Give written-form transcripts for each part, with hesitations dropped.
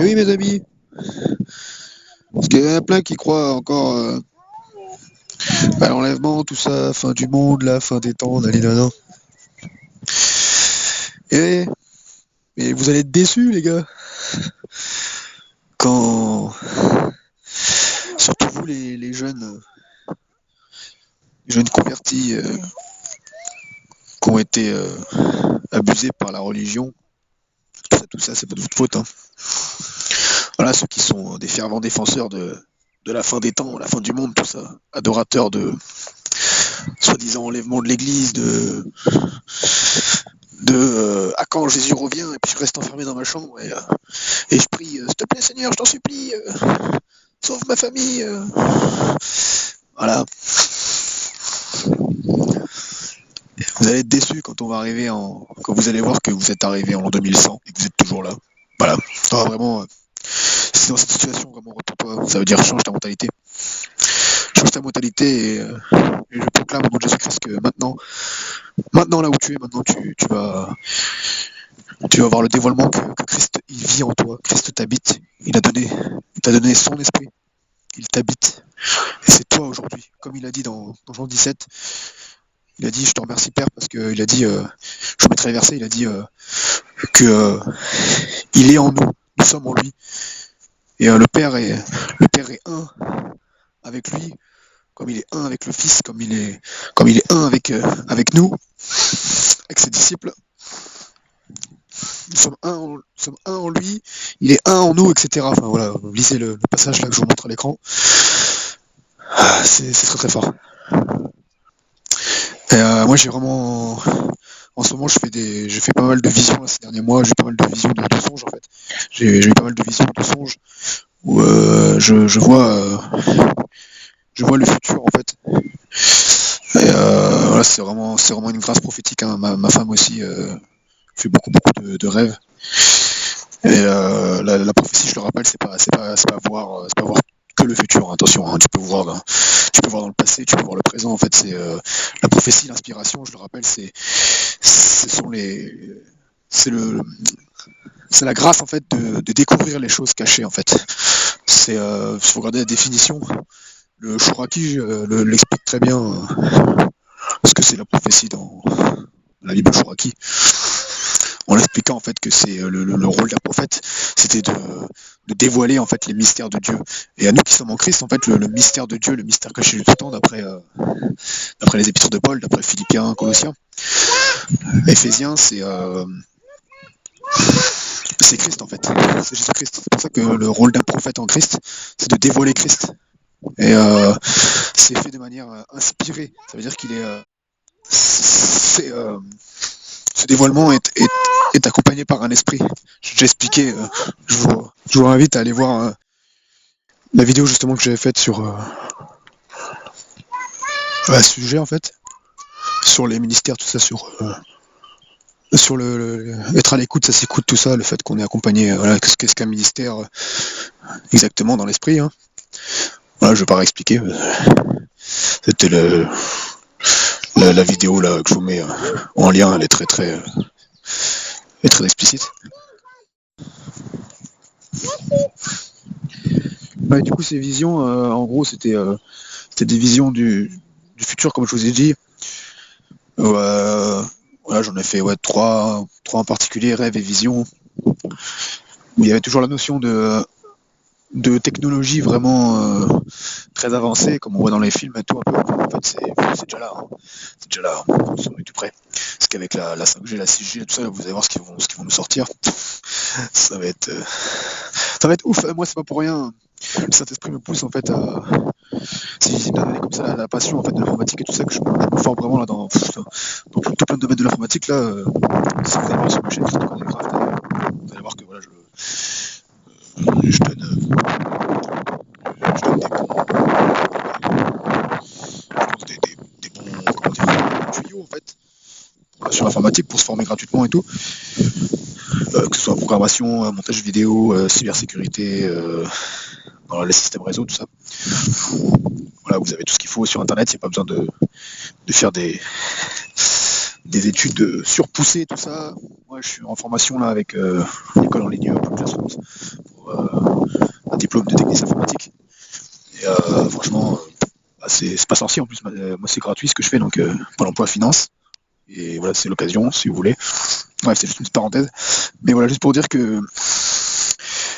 Et oui, mes amis, parce qu'il y en a plein qui croient encore à l'enlèvement, tout ça, fin du monde, la fin des temps, nanana. Et mais vous allez être déçus, les gars, quand surtout vous, les jeunes convertis qui ont été abusés par la religion, tout ça, c'est pas de votre faute. Hein. Voilà, ceux qui sont des fervents défenseurs de la fin des temps, la fin du monde, tout ça, adorateurs de soi-disant enlèvement de l'église, à quand Jésus revient et puis je reste enfermé dans ma chambre et je prie, s'il te plaît Seigneur, je t'en supplie, sauve ma famille. Voilà. Vous allez être déçus quand on va arriver quand vous allez voir que vous êtes arrivé en l'an 2100 et que vous êtes toujours là. Voilà. Ah, vraiment, si dans cette situation, vraiment, retourne-toi. Ça veut dire change ta mentalité. Change ta mentalité et je proclame au nom de Jésus-Christ que maintenant là où tu es, maintenant tu vas voir le dévoilement que Christ il vit en toi. Christ t'habite. Il t'a donné son esprit. Il t'habite. Et c'est toi aujourd'hui. Comme il a dit dans Jean 17, il a dit, je te remercie Père, parce qu'il a dit, je vous mettrai les versets, il a dit que il est en nous, nous sommes en lui. Et le Père est un avec lui, comme il est un avec le Fils, comme il est un avec nous, avec ses disciples. Nous sommes un en lui, il est un en nous, etc. Enfin voilà, lisez le passage là que je vous montre à l'écran. C'est très très fort. Et moi j'ai vraiment, en ce moment je fais pas mal de visions là, ces derniers mois, j'ai pas mal de visions de songes en fait. J'ai eu pas mal de visions de songes où je vois le futur en fait. Et voilà, c'est vraiment une grâce prophétique. Hein. Ma femme aussi fait beaucoup de rêves. Et la prophétie, je le rappelle, c'est pas voir que le futur. Hein. Attention, hein, tu peux voir dans le passé, tu peux voir le présent. En fait, c'est la prophétie, l'inspiration. Je le rappelle, c'est la grâce en fait de découvrir les choses cachées en fait. C'est faut regarder la définition. Le Chouraki l'explique très bien parce que c'est la prophétie dans la Bible Chouraki. En l'expliquant en fait que c'est le rôle d'un prophète, c'était de dévoiler en fait les mystères de Dieu. Et à nous qui sommes en Christ, en fait, le mystère de Dieu, le mystère caché du tout temps, d'après les épîtres de Paul, d'après Philippiens, Colossiens, Éphésiens, c'est Christ en fait, c'est Jésus-Christ. C'est pour ça que le rôle d'un prophète en Christ, c'est de dévoiler Christ. Et c'est fait de manière inspirée. Ça veut dire qu'il est, ce dévoilement est accompagné par un esprit. J'ai déjà expliqué. Je vous invite à aller voir la vidéo justement que j'avais faite sur ce sujet en fait, sur les ministères, tout ça, sur être à l'écoute, ça s'écoute, tout ça, le fait qu'on est accompagné. Voilà, qu'est-ce qu'un ministère exactement dans l'esprit. Hein. Voilà, je vais pas réexpliquer. C'était la vidéo là que je vous mets en lien, elle est très explicite. Ouais, du coup, ces visions, en gros, c'était des visions du futur, comme je vous ai dit. Voilà, j'en ai fait trois en particulier, rêves et visions, où il y avait toujours la notion de technologie vraiment très avancée, comme on voit dans les films et tout un peu. En fait, c'est déjà là. Hein. C'est déjà là. Hein. On est tout près. Parce qu'avec la 5G, la 6G, tout ça, vous allez voir ce qu'ils vont nous sortir. Ça va être ouf. Moi, c'est pas pour rien. Le Saint-Esprit me pousse en fait à. Si il m'a donné comme ça la passion en fait de l'informatique et tout ça, que je me forme vraiment là dans tout plein de domaines de l'informatique là. Si vous allez voir sur ma chaîne Christophe Craft, vous allez voir que voilà, je donne des bons comment dire, tuyaux en fait sur l'informatique pour se former gratuitement et tout, que ce soit programmation, montage vidéo, cybersécurité, dans les systèmes réseau, tout ça. Voilà, vous avez tout ce qu'il faut sur internet, il n'y a pas besoin de faire des études surpoussées, tout ça. Moi je suis en formation là avec l'école en ligne Blue Classrooms pour un diplôme de technicien informatique. Et franchement, c'est pas sorcier en plus. Moi, c'est gratuit ce que je fais, donc Pôle emploi finance. Et voilà, c'est l'occasion, si vous voulez. Bref, c'est juste une petite parenthèse. Mais voilà, juste pour dire que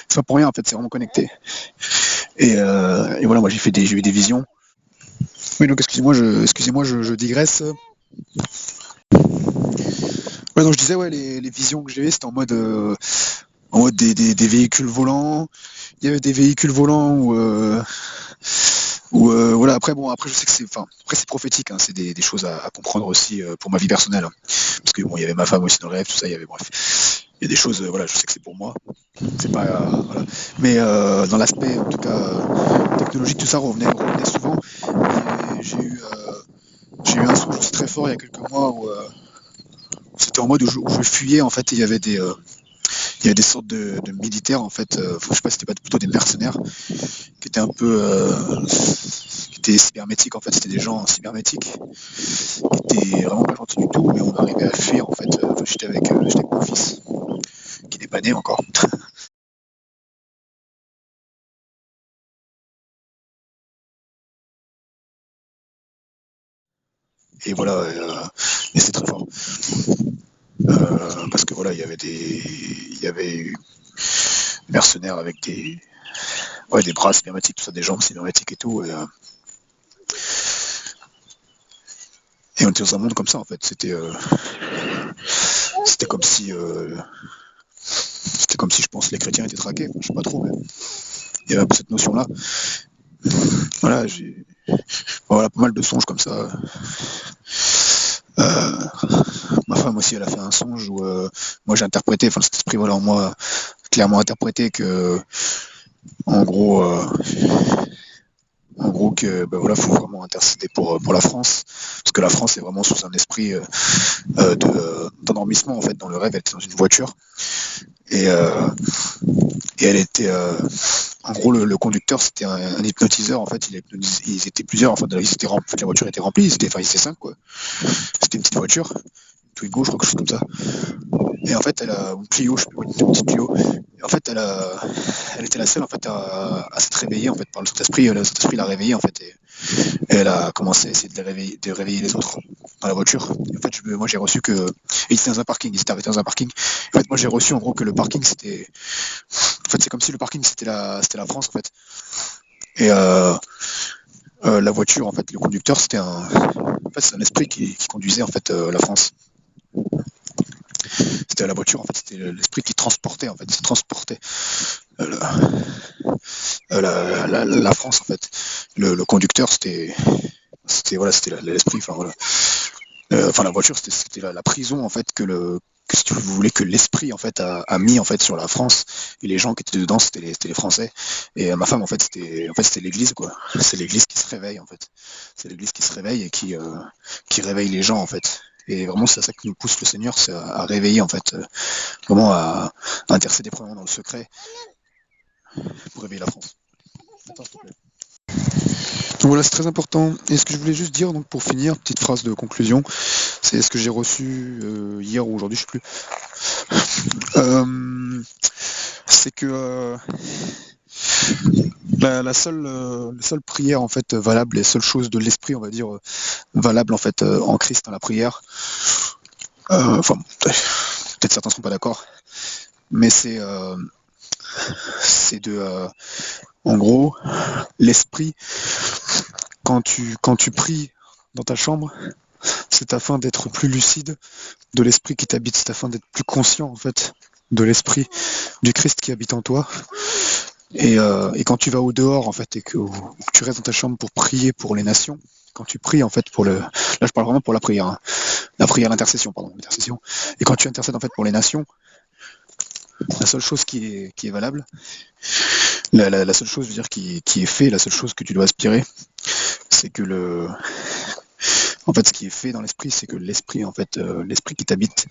c'est pas pour rien, en fait, c'est vraiment connecté. Et voilà, moi, j'ai eu des visions. Oui, donc excusez-moi, je digresse. Ouais, donc je disais, ouais, les visions que j'ai eues, c'était en mode des véhicules volants. Il y avait des véhicules volants voilà, après je sais que après c'est prophétique, hein, c'est des choses à comprendre aussi pour ma vie personnelle, hein. Parce que bon, il y avait ma femme aussi dans le rêve, tout ça, bref, il y a des choses, voilà, je sais que c'est pour moi, c'est pas, voilà. Mais dans l'aspect, en tout cas, technologique, tout ça revenait souvent. Et j'ai eu un songe aussi très fort il y a quelques mois où c'était en mode où je fuyais, en fait, et il y avait des sortes de militaires, en fait, je sais pas si c'était pas plutôt des mercenaires, qui étaient un peu, qui étaient cybernétiques, en fait, c'était des gens cybernétiques, qui étaient vraiment pas gentils du tout, mais on arrivait à fuir, en fait, j'étais avec mon fils, qui n'est pas né encore. Et voilà, et c'est très fort. Parce que voilà, il y avait eu des mercenaires avec des bras cybernétiques, tout ça, des jambes cybernétiques et tout, et on était dans un monde comme ça, en fait. C'était comme si, je pense, les chrétiens étaient traqués. Enfin, je sais pas trop, mais il y avait un peu cette notion-là. Voilà, j'ai voilà, pas mal de songes comme ça. Euh, Ma femme aussi, elle a fait un songe où moi j'ai interprété, enfin cet esprit voilà en moi clairement interprété que en gros que ben voilà, faut vraiment intercéder pour la France, parce que la France est vraiment sous un esprit d'endormissement, en fait. Dans le rêve, elle était dans une voiture et, euh, et elle était en gros le conducteur, c'était un hypnotiseur, en fait. Ils étaient plusieurs, enfin la voiture était remplie, ils étaient cinq, quoi. C'était une petite voiture, Twingo, je crois, quelque chose comme ça. Et en fait, elle a une Clio, je sais plus, une petite Clio. Et en fait, elle était la seule, en fait, à s'être réveillée, en fait, par le Saint-Esprit. Le Saint-Esprit l'a réveillée, en fait, et elle a commencé à essayer de réveiller les autres dans la voiture. Et en fait, moi, j'ai reçu que, et il était dans un parking, il s'était arrêté dans un parking. En fait, moi, j'ai reçu, en gros, que le parking, en fait, c'est comme si le parking, c'était la France, en fait. Et la voiture, en fait, le conducteur, en fait, c'est un esprit qui conduisait, en fait, la France. C'était la voiture, en fait, c'était l'esprit qui transportait, en fait, qui transportait euh, la France, en fait. Le conducteur, c'était l'esprit, enfin voilà. Enfin, la voiture, c'était la prison, en fait, que si vous voulez, que l'esprit, en fait, a mis, en fait, sur la France. Et les gens qui étaient dedans, c'était les Français. Et ma femme, en fait, c'était l'église, quoi. C'est l'église qui se réveille, en fait. C'est l'église qui se réveille et qui réveille les gens, en fait. Et vraiment, c'est à ça que nous pousse le Seigneur, c'est à réveiller, en fait, vraiment à intercéder probablement dans le secret pour réveiller la France. Attends, s'il te plaît. Donc voilà, c'est très important. Et ce que je voulais juste dire, donc pour finir, petite phrase de conclusion, c'est ce que j'ai reçu hier ou aujourd'hui, je sais plus. C'est que la seule prière, en fait, valable, les seules choses de l'esprit, on va dire, valables, en fait, en Christ, dans la prière. Enfin, peut-être certains ne seront pas d'accord, mais c'est en gros, l'esprit, quand tu pries dans ta chambre, c'est afin d'être plus lucide de l'esprit qui t'habite, c'est afin d'être plus conscient, en fait, de l'esprit du Christ qui habite en toi. Et quand tu vas au dehors, en fait, et que tu restes dans ta chambre pour prier pour les nations, quand tu pries, en fait, là je parle vraiment pour la prière, hein. La prière, l'intercession, pardon, l'intercession. Et quand tu intercèdes, en fait, pour les nations, la seule chose qui est valable, la seule chose, je veux dire, qui est fait, la seule chose que tu dois aspirer, c'est que en fait, ce qui est fait dans l'esprit, c'est que l'esprit, en fait, l'esprit qui t'habite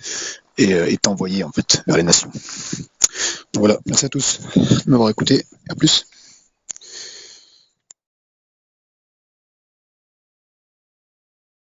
est envoyé, en fait, vers les nations. Donc voilà, merci à tous de m'avoir écouté. À plus.